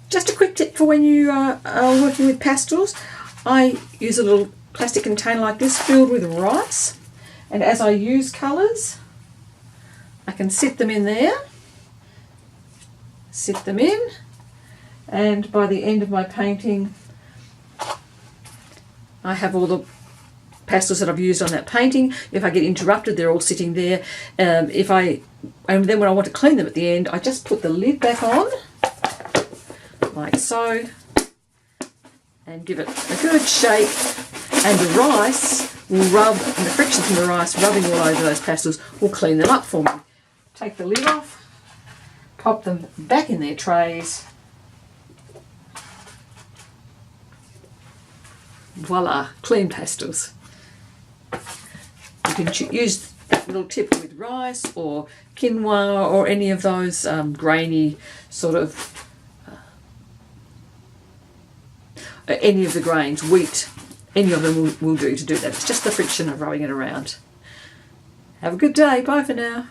Just a quick tip for when you are working with pastels. I use a little plastic container like this filled with rice, and as I use colours I can sit them in there, sit them in, and by the end of my painting I have all the pastels that I've used on that painting. If I get interrupted, they're all sitting there. And then when I want to clean them at the end, I just put the lid back on, like so, and give it a good shake, and the rice will rub, and the friction from the rice rubbing all over those pastels will clean them up for me. Take the lid off, pop them back in their trays. Voila, clean pastels. You can use that little tip with rice or quinoa or any of those grainy sort of, any of the grains, wheat, any of them will do to do that. It's just the friction of rubbing it around. Have a good day. Bye for now.